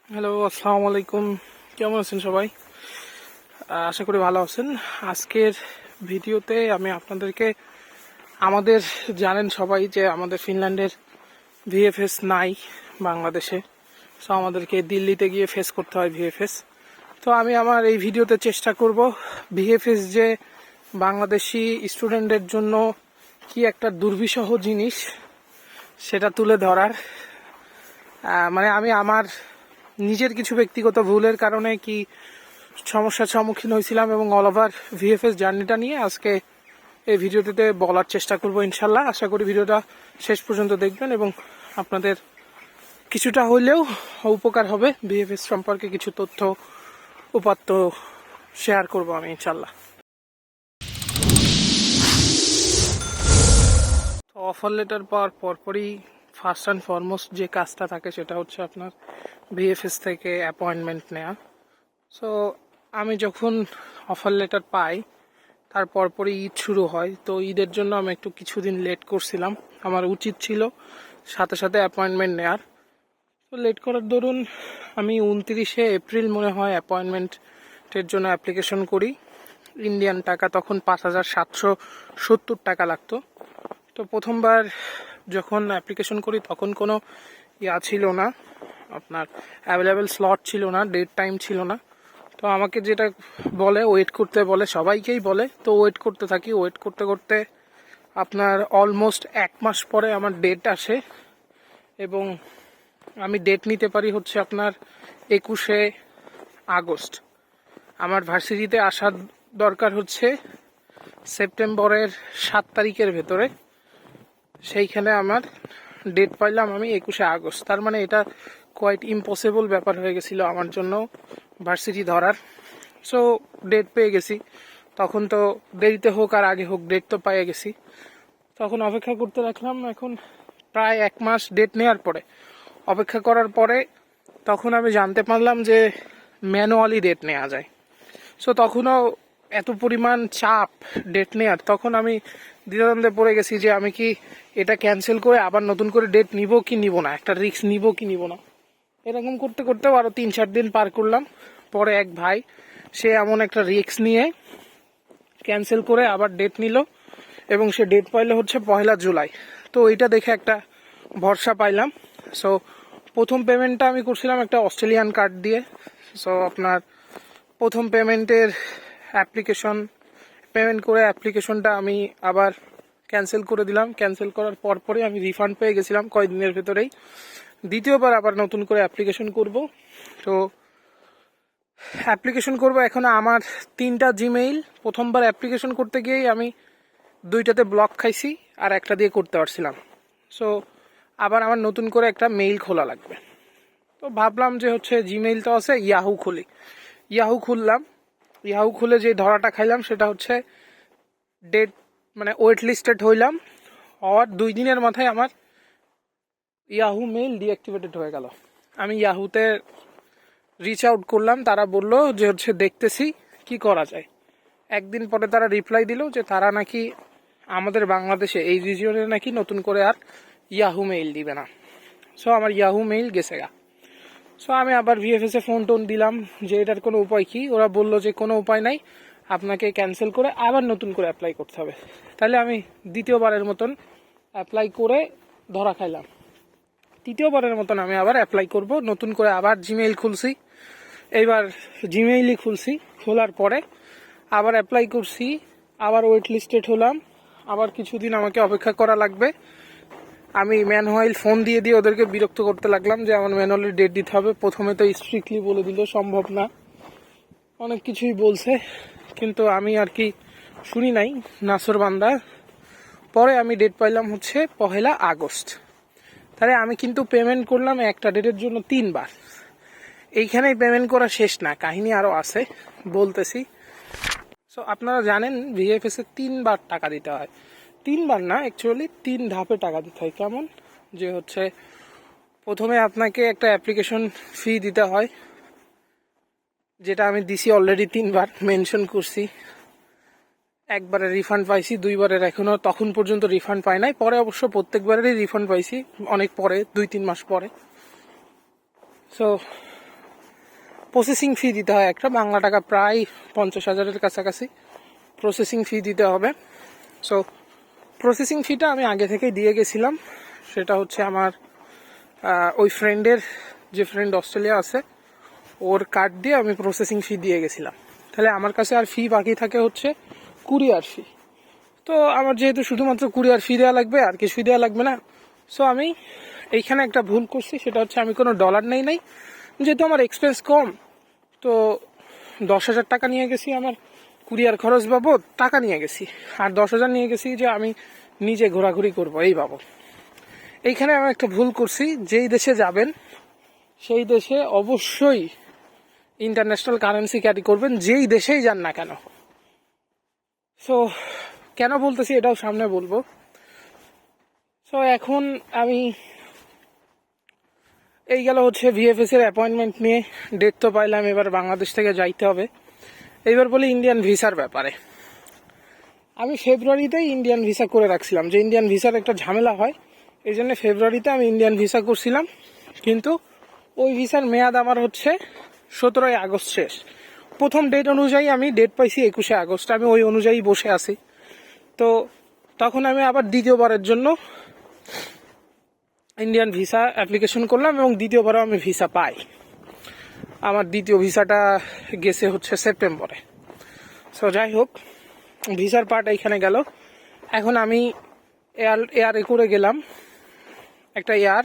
Hello, আসসালামু আলাইকুম। কেমন আছেন সবাই? আশা করি ভালো আছেন। আজকের ভিডিওতে আমি আপনাদেরকে আমাদের জানেন সবাই যে আমাদের ফিনল্যান্ডের ভিএফএস নাই বাংলাদেশে। সো আমাদেরকে দিল্লিতে গিয়ে ফেস করতে হয় ভিএফএস। তো আমি আমার এই ভিডিওতে চেষ্টা করব ভিএফএস যে বাংলাদেশি স্টুডেন্টদের জন্য কি একটা দুর্বিষহ জিনিস সেটা তুলে ধরার। মানে আমি আমার নিজের কিছু ব্যক্তিগত ভুলের কারণে কি সমস্যার সম্মুখীন হয়েছিলাম এবং অল ওভার ভিএফএস জার্নিটা নিয়ে আজকে এই ভিডিওটিতে বলার চেষ্টা করব ইনশাল্লাহ। আশা করি ভিডিওটা শেষ পর্যন্ত দেখবেন এবং আপনাদের কিছুটা হলেও উপকার হবে। ভিএফএস সম্পর্কে কিছু তথ্য উপাত্ত শেয়ার করব আমি ইনশাল্লাহ। তো অফার লেটার পাওয়ার পরপরই ফার্স্ট অ্যান্ড ফরমোস্ট যে কাজটা থাকে সেটা হচ্ছে আপনার ভিএফএস থেকে অ্যাপয়েন্টমেন্ট নেওয়া। সো আমি যখন অফার লেটার পাই তার পরপরই ঈদ শুরু হয়। তো ঈদের জন্য আমি একটু কিছুদিন লেট করছিলাম, আমার উচিত ছিল সাথে সাথে অ্যাপয়েন্টমেন্ট নেওয়ার। তো লেট করার দরুন আমি 29শে এপ্রিল মনে হয় অ্যাপয়েন্টমেন্টের জন্য অ্যাপ্লিকেশন করি। ইন্ডিয়ান টাকা তখন 5,770 টাকা লাগতো। তো প্রথমবার যখন অ্যাপ্লিকেশন করি তখন কোনো ছিল না, আপনার অ্যাভেলেবেল স্লট ছিল না, ডেট টাইম ছিল না। তো আমাকে যেটা বলে ওয়েট করতে বলে, সবাইকেই বলে। তো ওয়েট করতে থাকি, ওয়েট করতে করতে আপনার অলমোস্ট 1 মাস পরে আমার ডেট আসে এবং আমি ডেট নিতে পারি হচ্ছে আপনার 21শে আগস্ট। আমার ভার্সিটিতে আসার দরকার হচ্ছে সেপ্টেম্বরের 7 তারিখের ভেতরে, সেইখানে আমার ডেট পাইলাম আমি 21শে আগস্ট। তার মানে এটা কোয়াইট ইম্পসিবল ব্যাপার হয়ে গেছিল আমার জন্য ভার্সিটি ধরার। সো ডেট পেয়ে গেছি, তখন তো দেরিতে হোক আর আগে হোক ডেট তো পেয়ে গেছি। তখন অপেক্ষা করতে রাখলাম। এখন প্রায় 1 মাস ডেট নেওয়ার পরে, অপেক্ষা করার পরে তখন আমি জানতে পারলাম যে ম্যানুয়ালি ডেট নেওয়া যায়। সো তখনও এত পরিমাণ চাপ ডেট নেওয়ার, তখন আমি দ্বিধাদ্বন্দ্বে পড়ে গেছি যে আমি কি এটা ক্যান্সেল করে আবার নতুন করে ডেট নিব কি নিব না, একটা রিস্ক নিব কি নিব না। এরকম করতে করতেও আরও 3-4 দিন পার করলাম। পরে এক ভাই, সে এমন একটা রিস্ক নিয়ে ক্যান্সেল করে আবার ডেট নিল এবং সে ডেট পাইলো হচ্ছে 1 জুলাই। তো এইটা দেখে একটা ভরসা পাইলাম। সো প্রথম পেমেন্টটা আমি করছিলাম একটা অস্ট্রেলিয়ান কার্ড দিয়ে। সো আপনার প্রথম পেমেন্টের পেমেন্ট করে অ্যাপ্লিকেশনটা আমি আবার ক্যান্সেল করে দিলাম। ক্যান্সেল করার পরপরই আমি রিফান্ড পেয়ে গেছিলাম কয়েকদিনের ভেতরেই। দ্বিতীয়বার আবার নতুন করে অ্যাপ্লিকেশন করব। তো অ্যাপ্লিকেশন করব, এখন আমার 3টা জিমেইল। প্রথমবার অ্যাপ্লিকেশন করতে গিয়েই আমি 2টাতে ব্লক খাইছি আর একটা দিয়ে করতে পারছিলাম। সো আবার আমার নতুন করে একটা মেইল খোলা লাগবে। তো ভাবলাম যে হচ্ছে জিমেইল তো আছে, ইয়াহু খুলি। ইয়াহু খুললাম। ইয়াহু খুলে যে ধরাটা খাইলাম সেটা হচ্ছে ডেট, মানে ওয়েট লিস্টেড হইলাম। হওয়ার 2 দিনের মাথায় আমার ইয়াহু মেইল ডিঅ্যাক্টিভেটেড হয়ে গেল। আমি ইয়াহুতে রিচ আউট করলাম, তারা বললো যে হচ্ছে দেখতেছি কি করা যায়। একদিন পরে তারা রিপ্লাই দিল যে তারা নাকি আমাদের বাংলাদেশে এই রিজিয়নে নাকি নতুন করে আর ইয়াহু মেইল দিবে না। সো আমার ইয়াহু মেইল গেছে গা। সো আমি আবার ভিএফএসে ফোন টোন দিলাম যে এটার কোনো উপায় কি। ওরা বললো যে কোনো উপায় নাই, আপনাকে ক্যান্সেল করে আবার নতুন করে অ্যাপ্লাই করতে হবে। তাহলে আমি দ্বিতীয়বারের মতন অ্যাপ্লাই করে ধরা খাইলাম। তৃতীয়বারের মতন আমি আবার অ্যাপ্লাই করব, নতুন করে আবার জিমেইল খুলছি। এইবার জিমেইলই খুলছি, খোলার পরে আবার অ্যাপ্লাই করছি, আবার ওয়েট লিস্টেড হলাম। আবার কিছুদিন আমাকে অপেক্ষা করা লাগবে। আমি ম্যানুয়াল ফোন দিয়ে দিয়ে ওদেরকে বিরক্ত করতে লাগলাম যে আমার ম্যানুয়ালি ডেট দিতে হবে। প্রথমে তো স্ট্রিক্টলি বলে দিল সম্ভব না, অনেক কিছুই বলছে, কিন্তু আমি আর কি শুনি নাই, নাসর বান্দা। পরে আমি ডেট পাইলাম হচ্ছে 1 আগস্ট। তাহলে আমি কিন্তু পেমেন্ট করলাম একটা ডেটের জন্য 3বার। এইখানেই পেমেন্ট করা শেষ না, কাহিনী আরও আছে, বলতেছি। সো আপনারা জানেন ভিএফএস এ 3বার টাকা দিতে হয়। 3বার না, অ্যাকচুয়ালি 3 ধাপে টাকা দিতে হয়। কেমন যে হচ্ছে প্রথমে আপনাকে একটা অ্যাপ্লিকেশন ফি দিতে হয়, যেটা আমি দিছি অলরেডি 3বার মেনশন করছি। একবারে রিফান্ড পাইছি, 2বারের এখনো তখন পর্যন্ত রিফান্ড পাই নাই। পরে অবশ্য প্রত্যেকবারেরই রিফান্ড পাইছি, অনেক পরে, 2-3 মাস পরে। সো প্রসেসিং ফি দিতে হয় একটা, বাংলা টাকা প্রায় 50,000-এর কাছাকাছি প্রসেসিং ফি দিতে হবে। সো প্রসেসিং ফিটা আমি আগে থেকেই দিয়ে গেছিলাম। সেটা হচ্ছে আমার ওই ফ্রেন্ডের, যে ফ্রেন্ড অস্ট্রেলিয়া আছে, ওর কার্ড দিয়ে আমি প্রসেসিং ফি দিয়ে গেছিলাম। তাহলে আমার কাছে আর ফি বাকি থাকে হচ্ছে কুরিয়ার ফি। তো আমার যেহেতু শুধুমাত্র কুরিয়ার ফি দেওয়া লাগবে, আর কিছুই দেওয়া লাগবে না। সো আমি এইখানে একটা ভুল করছি, সেটা হচ্ছে আমি কোনো ডলার নেই নাই, যেহেতু আমার এক্সপেন্স কম। তো 10,000 টাকা নিয়ে গেছি আমার কুরিয়ার খরচ বাবদ, টাকা নিয়ে গেছি, আর 10,000 নিয়ে গেছি যে আমি নিজে ঘোরাঘুরি করবো এই বাবদ। এইখানে আমি একটা ভুল করছি, যেই দেশে যাবেন সেই দেশে অবশ্যই ইন্টারন্যাশনাল কারেন্সি ক্যারি করবেন, যেই দেশেই যান না কেন। সো কেন বলতেছি এটাও সামনে বলবো। সো এখন আমি এই গেল হচ্ছে ভিএফএস এর অ্যাপয়েন্টমেন্ট নিয়ে, ডেট তো পাইলাম, এবার বাংলাদেশ থেকে যাইতে হবে। এইবার বলি ইন্ডিয়ান ভিসার ব্যাপারে। আমি ফেব্রুয়ারিতেই ইন্ডিয়ান ভিসা করে রাখছিলাম, যে ইন্ডিয়ান ভিসার একটা ঝামেলা হয়, এই জন্য ফেব্রুয়ারিতে আমি ইন্ডিয়ান ভিসা করছিলাম। কিন্তু ওই ভিসার মেয়াদ আমার হচ্ছে 17 আগস্ট শেষ। প্রথম ডেট অনুযায়ী আমি ডেট পাইছি 21 আগস্ট, আমি ওই অনুযায়ী বসে আছি। তো তখন আমি আবার দ্বিতীয়বারের জন্য ইন্ডিয়ান ভিসা অ্যাপ্লিকেশন করলাম, এবং দ্বিতীয়বারও আমি ভিসা পাই। আমার দ্বিতীয় ভিসাটা গেছে হচ্ছে সেপ্টেম্বরে। সো যাই হোক, ভিসার পার্ট এইখানে গেল। এখন আমি এয়ারে করে গেলাম, একটা এয়ার,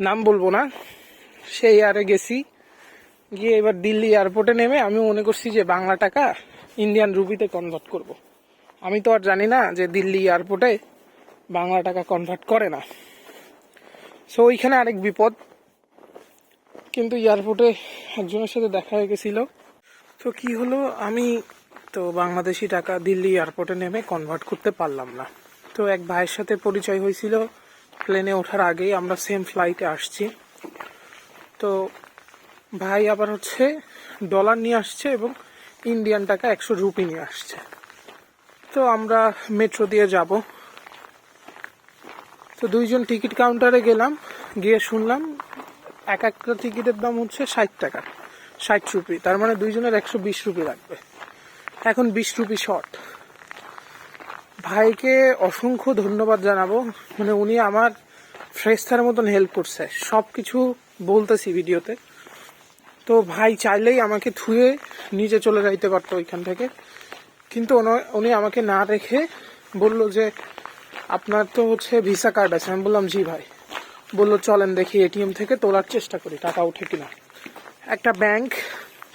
নাম বলবো না, সেই এয়ারে গেছি। গিয়ে এবার দিল্লি এয়ারপোর্টে নেমে আমি মনে করছি যে বাংলা টাকা ইন্ডিয়ান রুপিতে কনভার্ট করব। আমি তো আর জানি না যে দিল্লি এয়ারপোর্টে বাংলা টাকা কনভার্ট করে না। সো ওইখানে আরেক বিপদ, কিন্তু এয়ারপোর্টে একজনের সাথে দেখা হয়ে গেছিল। তো কি হলো, আমি তো বাংলাদেশি টাকা দিল্লি এয়ারপোর্টে নেমে কনভার্ট করতে পারলাম না। তো এক ভাইয়ের সাথে পরিচয় হয়েছিল প্লেনে ওঠার আগেই, আমরা সেম ফ্লাইটে আসছি। তো ভাই আবার হচ্ছে ডলার নিয়ে আসছে এবং ইন্ডিয়ান টাকা 100 রুপি নিয়ে আসছে। তো আমরা মেট্রো দিয়ে যাব। তো দুইজন টিকিট কাউন্টারে গেলাম, গিয়ে শুনলাম একটা টিকিটের দাম হচ্ছে 60 টাকা, 60 রুপি। তার মানে দুইজনের 120 রুপি লাগবে। এখন 20 রুপি শর্ট। ভাইকে অসংখ্য ধন্যবাদ জানাবো, মানে উনি আমার ফ্রেস্তার মতন হেল্প করছে, সব কিছু বলতেছি ভিডিওতে। তো ভাই চাইলেই আমাকে থুয়ে নিচে চলে যাইতে পারতো ওইখান থেকে, কিন্তু উনি আমাকে না রেখে বললো যে আপনার তো হচ্ছে ভিসা কার্ড আছে। আমি বললাম জি ভাই। বললো চলেন দেখি এটিএম থেকে তোলার চেষ্টা করি টাকা উঠে কিনা। একটা ব্যাংক,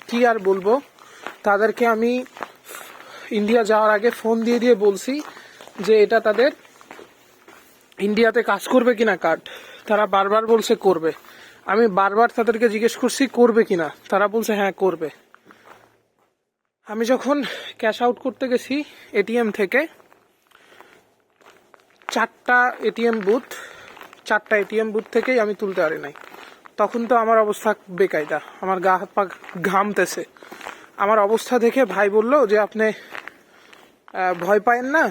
কি আর বলবো, তাদেরকে আমি ইন্ডিয়া যাওয়ার আগে ফোন দিয়ে দিয়ে বলছি যে এটা তাদের ইন্ডিয়াতে কাজ করবে কিনা কার্ড। তারা বারবার বলছে করবে। আমি বারবার তাদেরকে জিজ্ঞেস করছি করবে কিনা, তারা বলছে হ্যাঁ করবে। আমি যখন ক্যাশ আউট করতে গেছি এটিএম থেকে, 4টা এটিএম বুথ থেকেই আমি তুলতে পারি নাই। তখন তো আমার অবস্থা বেকায়দা, আমার গা হাত পা ঘামতেছে। আমার অবস্থা দেখে ভাই বলল যে আপনি ভয় পায়েন না,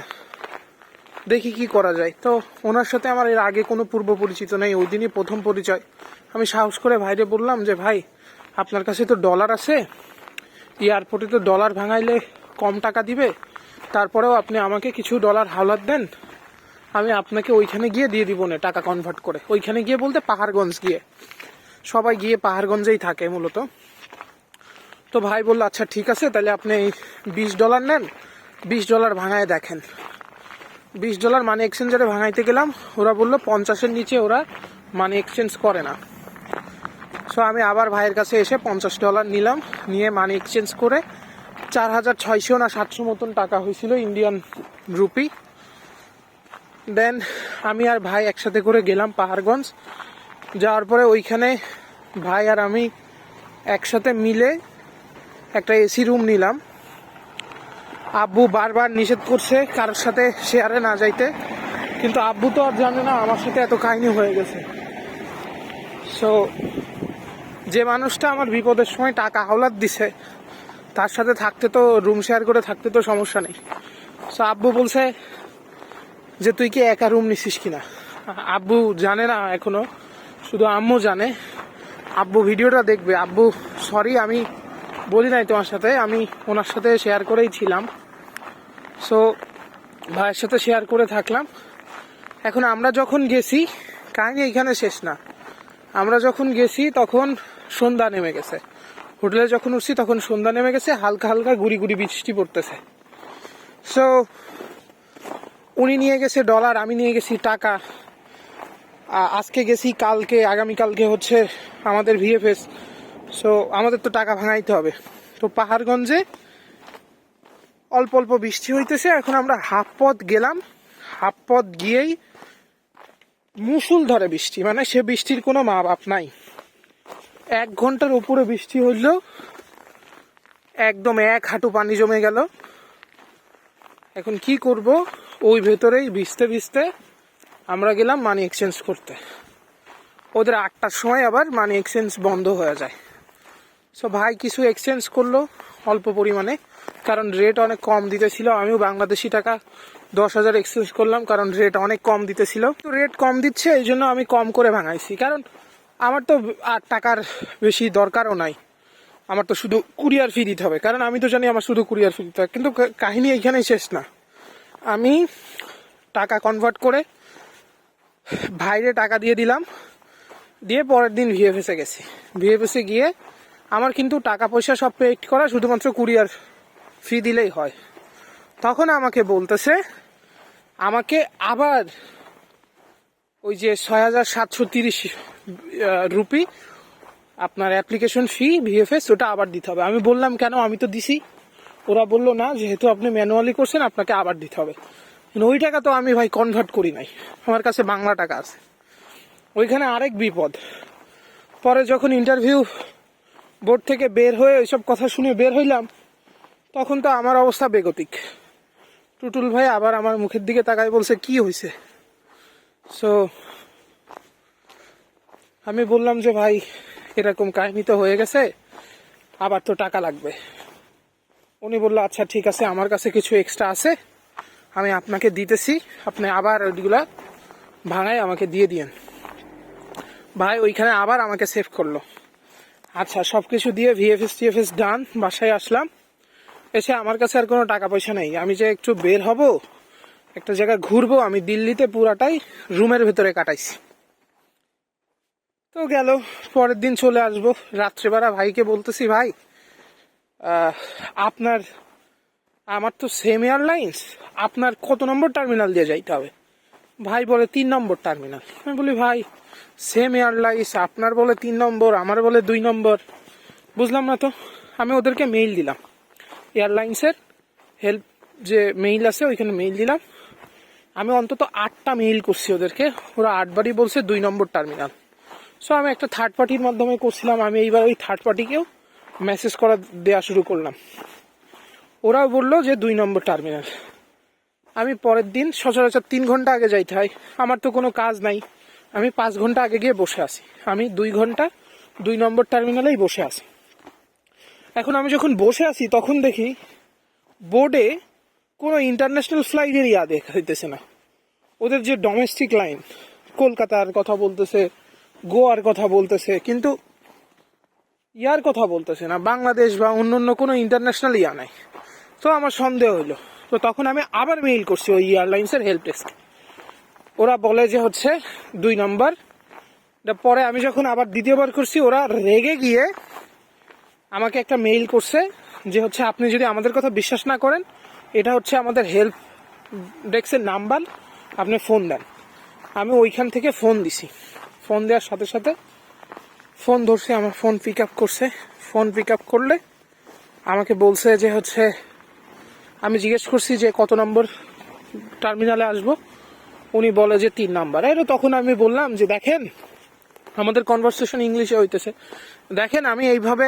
দেখি কি করা যায়। তো ওনার সাথে আমার এর আগে কোনো পূর্ব পরিচিত নেই, ওই দিনই প্রথম পরিচয়। আমি সাহস করে ভাইরে বললাম যে ভাই আপনার কাছে তো ডলার আছে, এয়ারপোর্টে তো ডলার ভাঙাইলে কম টাকা দিবে, তারপরেও আপনি আমাকে কিছু ডলার হাওলাত দেন, আমি আপনাকে ওইখানে গিয়ে দিয়ে দিব না টাকা কনভার্ট করে। ওইখানে গিয়ে বলতে পাহাড়গঞ্জ গিয়ে, সবাই গিয়ে পাহাড়গঞ্জেই থাকে মূলত। তো ভাই বললো আচ্ছা ঠিক আছে, তাহলে আপনি $20 নেন, $20 ভাঙায় দেখেন। $20 মানি এক্সচেঞ্জারে ভাঙাইতে গেলাম, ওরা বললো 50-এর নিচে ওরা মানি এক্সচেঞ্জ করে না। সো আমি আবার ভাইয়ের কাছে এসে $50 নিলাম, নিয়ে মানি এক্সচেঞ্জ করে 4,600 না 700 মতন টাকা হয়েছিল ইন্ডিয়ান রুপি। দেন আমি আর ভাই একসাথে করে গেলাম পাহাড়গঞ্জ। যাওয়ার পরে ওইখানে ভাই আর আমি একসাথে মিলে একটা এসি রুম নিলাম। আব্বু বারবার নিষেধ করছে কারোর সাথে শেয়ারে না যাইতে, কিন্তু আব্বু তো আর জানে না আমার সাথে এত কাহিনী হয়ে গেছে। সো যে মানুষটা আমার বিপদের সময় টাকা হাওলাত দিছে, তার সাথে থাকতে তো, রুম শেয়ার করে থাকতে তো সমস্যা নেই। সো আব্বু বলছে যে তুই কি একা রুম নিছিস কিনা। আব্বু জানে না এখনো, শুধু আম্মু জানে। আব্বু ভিডিওটা দেখবে, আব্বু সরি, আমি বলি নাই তোমার সাথে, আমি ওনার সাথে শেয়ার করেই ছিলাম। সো ভাইয়ের সাথে শেয়ার করে থাকলাম। এখন আমরা যখন গেছি, কাহিনী এখানে শেষ না। আমরা যখন গেছি তখন সন্ধ্যা নেমে গেছে। হোটেলে যখন উঠছি তখন সন্ধ্যা নেমে গেছে, হালকা হালকা গুড়ি গুড়ি বৃষ্টি পড়তেছে। সো উনি নিয়ে গেছে ডলার, আমি নিয়ে গেছি টাকা। আজকে গেছি, কালকে আগামীকালকে হচ্ছে আমাদের ভিএফএস। সো আমাদের তো টাকা ভাঙাইতে হবে। তো পাহাড়গঞ্জে অল্প অল্প বৃষ্টি হইতেছে। এখন আমরা হাফ পথ গেলাম, হাফ পথ গিয়েই মুষল ধরে বৃষ্টি, মানে সে বৃষ্টির কোনো মা বাপ নাই। 1 ঘন্টার উপরে বৃষ্টি হইল, একদম 1 হাঁটু পানি জমে গেল। এখন কি করব, ওই ভেতরেই ভিজতে ভিজতে আমরা গেলাম মানি এক্সচেঞ্জ করতে। ওদের 8টার সময় আবার মানি এক্সচেঞ্জ বন্ধ হয়ে যায়। সো ভাই কিছু এক্সচেঞ্জ করলো অল্প পরিমাণে, কারণ রেট অনেক কম দিতেছিল। আমিও বাংলাদেশি টাকা 10,000 এক্সচেঞ্জ করলাম, কারণ রেট অনেক কম দিতেছিল। তো রেট কম দিচ্ছে, এই জন্য আমি কম করে ভাঙাইছি, কারণ আমার তো আর টাকার বেশি দরকারও নাই। আমার তো শুধু কুরিয়ার ফি দিতে হবে, কারণ আমি তো জানি আমার শুধু কুরিয়ার ফি দিতে হবে। কিন্তু কাহিনী এইখানেই শেষ না। আমি টাকা কনভার্ট করে ভাইরে টাকা দিয়ে দিলাম, দিয়ে পরের দিন ভিএফএসে গেছি। ভিএফএসে গিয়ে আমার কিন্তু টাকা পয়সা সব পে করা, শুধুমাত্র কুরিয়ার ফি দিলেই হয়। তখন আমাকে বলতেছে, আমাকে আবার ওই যে 6,730 রুপি আপনার অ্যাপ্লিকেশন ফি ভিএফএস, ওটা আবার দিতে হবে। আমি বললাম কেন, আমি তো দিছি। ওরা বললো না, যেহেতু আপনি ম্যানুয়ালি করছেন আপনাকে আবার দিতে হবে। কিন্তু ওই টাকা তো আমি ভাই কনভার্ট করি নাই, আমার কাছে বাংলা টাকা আছে। ওইখানে আরেক বিপদ, পরে যখন ইন্টারভিউ বোর্ড থেকে বের হয়ে ওইসব কথা শুনে বের হইলাম, তখন তো আমার অবস্থা বেগতিক। টুটুল ভাই আবার আমার মুখের দিকে তাকায় বলছে কি হয়েছে। সো আমি বললাম যে ভাই এরকম কাহিনী তো হয়ে গেছে, আবার তো টাকা লাগবে। উনি বললো আচ্ছা ঠিক আছে, আমার কাছে কিছু এক্সট্রা আছে, আমি আপনাকে দিতেছি, আপনি আবার ওইগুলা ভাঙায় আমাকে দিয়ে দিয়েন। ভাই ওইখানে আবার আমাকে সেভ করলো। আচ্ছা সবকিছু দিয়ে ভিএফএস টিএফএস ডান, বাসায় আসলাম। এসে আমার কাছে আর কোনো টাকা পয়সা নেই। আমি যে একটু বের হব, একটা জায়গায় ঘুরবো, আমি দিল্লিতে পুরাটাই রুমের ভেতরে কাটাইছি। তো গেল, পরের দিন চলে আসবো রাত্রেবেলা। ভাইকে বলতেছি ভাই আপনার, আমার তো সেম এয়ারলাইন্স, আপনার কত নম্বর টার্মিনাল দিয়ে যাইতে হবে? ভাই বলে 3 নম্বর টার্মিনাল। আমি বলি ভাই সেম এয়ারলাইন্স, আপনার বলে 3 নম্বর, আমার বলে 2 নম্বর, বুঝলাম না তো। আমি ওদেরকে মেইল দিলাম, এয়ারলাইন্সের হেল্প যে মেইল আছে ওইখানে মেইল দিলাম। আমি অন্তত 8টা মেইল করছি ওদেরকে, ওরা 8 বারই বলছে 2 নম্বর টার্মিনাল। সো আমি একটা থার্ড পার্টির মাধ্যমে করছিলাম। আমি এইবার ওই থার্ড পার্টিকেও মেসেজ করা দেওয়া শুরু করলাম। ওরাও বললো যে 2 নম্বর টার্মিনাল। আমি পরের দিন সচরাচর 3 ঘন্টা আগে যাইতে হয়, আমার তো কোনো কাজ নাই। আমি 5 ঘন্টা আগে গিয়ে বসে আছি। আমি 2 ঘন্টা 2 নম্বর টার্মিনালেই বসে আছি। এখন আমি যখন বসে আছি তখন দেখি বোর্ডে কোনো ইন্টারন্যাশনাল ফ্লাইটের দেখাইতেছে না। ওদের যে ডোমেস্টিক লাইন, কলকাতার কথা বলতেছে, গোয়ার কথা বলতেছে, কিন্তু ইয়ার কথা বলতেছে না, বাংলাদেশ বা অন্য কোনো ইন্টারন্যাশনাল নাই। তো আমার সন্দেহ হইলো। তো তখন আমি আবার মেইল করছি ওই এয়ারলাইন্সের হেল্প ডেস্ক। ওরা বলে যে হচ্ছে 2 নম্বর। পরে আমি যখন আবার দ্বিতীয়বার করছি, ওরা রেগে গিয়ে আমাকে একটা মেইল করছে যে হচ্ছে আপনি যদি আমাদের কথা বিশ্বাস না করেন, এটা হচ্ছে আমাদের হেল্প ডেস্কের নাম্বার, আপনি ফোন দেন। আমি ওইখান থেকে ফোন দিছি। ফোন দেওয়ার সাথে সাথে ফোন ধরছে, আমার ফোন পিক আপ করছে। ফোন পিক আপ করলে আমাকে বলছে যে হচ্ছে, আমি জিজ্ঞেস করছি যে কত নম্বর টার্মিনালে আসবো, উনি বলে যে 3 নাম্বার। তখন আমি বললাম যে দেখেন, আমাদের কনভারসেশন ইংলিশে হইতেছে, দেখেন আমি এইভাবে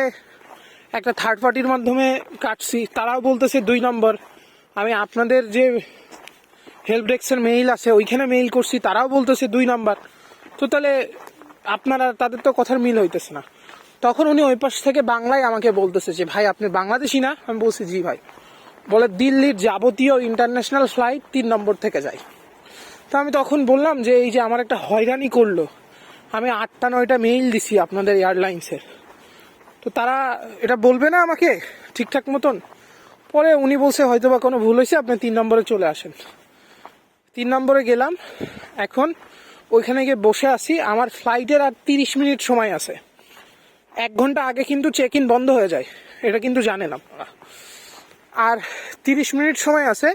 একটা থার্ড পার্টির মাধ্যমে কাটছি, তারাও বলতেছে 2 নম্বর। আমি আপনাদের যে হেল্প ডেস্কের মেইল আছে ওইখানে মেইল করছি, তারাও বলতেছে 2 নাম্বার। তো তাহলে আপনারা, তাদের তো কথার মিল হইতেছে না। তখন উনি ওই পাশ থেকে বাংলায় আমাকে বলতেছে যে ভাই আপনি বাংলাদেশি না? আমি বলছি জি ভাই। বলে দিল্লির যাবতীয় ইন্টারন্যাশনাল ফ্লাইট 3 নম্বর থেকে যায়। তো আমি তখন বললাম যে এই যে আমার একটা হয়রানি করলো, আমি 8টা 9টা মেইল দিছি আপনাদের এয়ারলাইন্সের, তো তারা এটা বলবে না আমাকে ঠিকঠাক মতন। পরে উনি বলছে হয়তো বা কোনো ভুল হয়েছে, আপনি 3 নম্বরে চলে আসেন। 3 নম্বরে গেলাম, এখন ওইখানে গিয়ে বসে আছি। আমার ফ্লাইটের আর 30 মিনিট সময় আছে। 1 ঘন্টা আগে কিন্তু চেক ইন বন্ধ হয়ে যায়, এটা কিন্তু জানেন আপনারা। আর 30 মিনিট সময় আছে।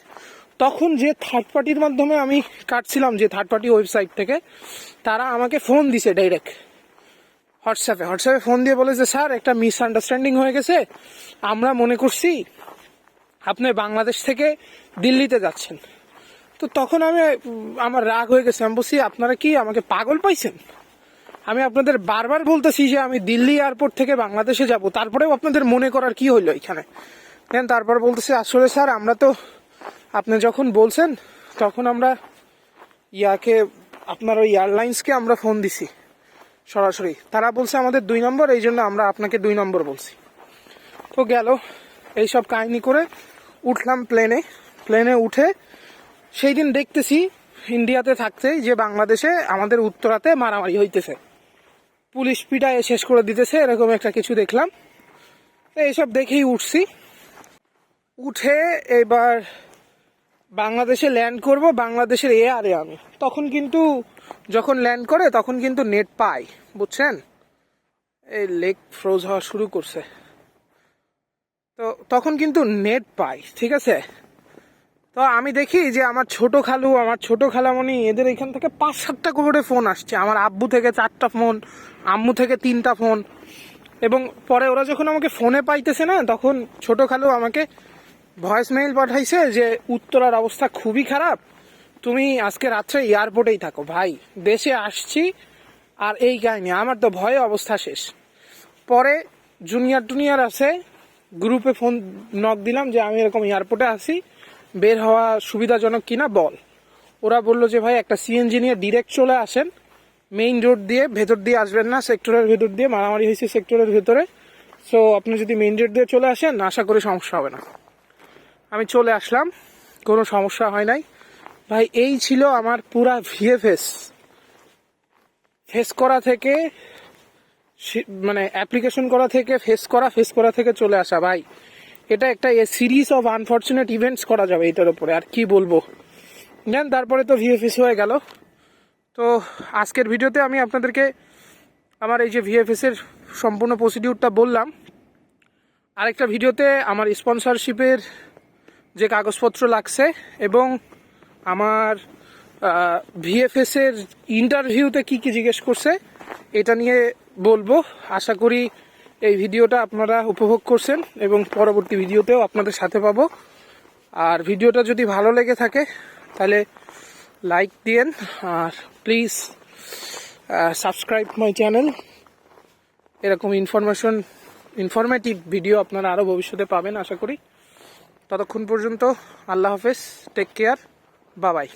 তখন যে থার্ড পার্টির মাধ্যমে আমি কাটছিলাম, যে থার্ড পার্টি ওয়েবসাইট থেকে, তারা আমাকে ফোন দিছে ডাইরেক্ট হোয়াটসঅ্যাপে ফোন দিয়ে বলে যে স্যার একটা মিসআন্ডারস্ট্যান্ডিং হয়ে গেছে, আমরা মনে করছি আপনি বাংলাদেশ থেকে দিল্লিতে যাচ্ছেন। তো তখন আমার রাগ হয়ে গেছে। আমি বলছি আপনারা কি আমাকে পাগল পাইছেন? আমি আপনাদের বারবার বলতেছি যে আমি দিল্লি এয়ারপোর্ট থেকে বাংলাদেশে যাব, তারপরেও আপনাদের মনে করার কি হইলো এখানে? দেন তারপর বলতেছে আসলে স্যার আমরা তো আপনি যখন বলছেন তখন আমরা আপনার ওই এয়ারলাইন্সকে আমরা ফোন দিছি সরাসরি, তারা বলছে আমাদের 2 নম্বর, এই জন্য আমরা আপনাকে 2 নম্বর বলছি। তো গেল এইসব কাহিনী করে উঠলাম প্লেনে উঠে সেই দিন দেখতেছি ইন্ডিয়াতে থাকতেই যে বাংলাদেশে আমাদের উত্তরাতে মারামারি হইতেছে, পুলিশ পিটায় শেষ করে দিতেছে, এরকম একটা কিছু দেখলাম। এইসব দেখেই উঠে এবার বাংলাদেশে ল্যান্ড করব, বাংলাদেশের এয়ারে আমি। তখন কিন্তু যখন ল্যান্ড করে তখন কিন্তু নেট পাই, বুঝছেন? এই লেগ ফ্রোজ হওয়া শুরু করছে, তো তখন কিন্তু নেট পাই, ঠিক আছে? তো আমি দেখি যে আমার ছোট খালামণি এদের এখান থেকে 5-7টা করে ফোন আসছে। আমার আব্বু থেকে 4টা ফোন, আম্মু থেকে 3টা ফোন। এবং পরে ওরা যখন আমাকে ফোনে পাইতেছে না, তখন ছোট খালু আমাকে ভয়েস মেইল পাঠাইছে যে উত্তরার অবস্থা খুবই খারাপ, তুমি আজকে রাত্রে এয়ারপোর্টেই থাকো। ভাই দেশে আসছি আর এই কাহিনী, আমার তো ভয়ে অবস্থা শেষ। পরে জুনিয়র আছে, গ্রুপে ফোন নক দিলাম যে আমি এরকম এয়ারপোর্টে আছি, বের হওয়া সুবিধাজনক কিনা বল। ওরা বললো যে ভাই একটা সিএনজি নিয়ে ডিরেক্ট চলে আসেন, মেইন রোড দিয়ে, ভেতর দিয়ে আসবেন না, সেক্টরের ভেতর দিয়ে মারামারি হয়েছে সেক্টরের ভেতরে। সো আপনি যদি মেইন রোড দিয়ে চলে আসেন আশা করি সমস্যা হবে না। আমি চলে আসলাম, কোনো সমস্যা হয় নাই। ভাই এই ছিল আমার পুরা ভিএফএস ফেস করা থেকে, মানে অ্যাপ্লিকেশন করা থেকে ফেস করা থেকে চলে আসা। ভাই এটা একটা সিরিজ অফ আনফরচুনেট ইভেন্টস করা যাবে এটার উপরে, আর কি বলবো। দেন তারপরে তো ভিএফএস হয়ে গেল। তো আজকের ভিডিওতে আমি আপনাদেরকে আমার এই যে ভিএফএস এর সম্পূর্ণ প্রসিডিউরটা বললাম। আরেকটা ভিডিওতে আমার স্পন্সরশিপের যে কাগজপত্র লাগছে এবং আমার ভিএফএস এর ইন্টারভিউতে কি কি জিজ্ঞেস করছে এটা নিয়ে বলবো। আশা করি এই ভিডিওটা আপনারা উপভোগ করছেন এবং পরবর্তী ভিডিওতেও আপনাদের সাথে পাবো। আর ভিডিওটা যদি ভালো লেগে থাকে তাহলে লাইক দিয়েন, আর প্লিজ সাবস্ক্রাইব মাই চ্যানেল। এরকম ইনফরমেটিভ ভিডিও আপনারা আরও ভবিষ্যতে পাবেন আশা করি। ততক্ষণ পর্যন্ত আল্লাহ হাফেজ, টেক কেয়ার, বাই বাই।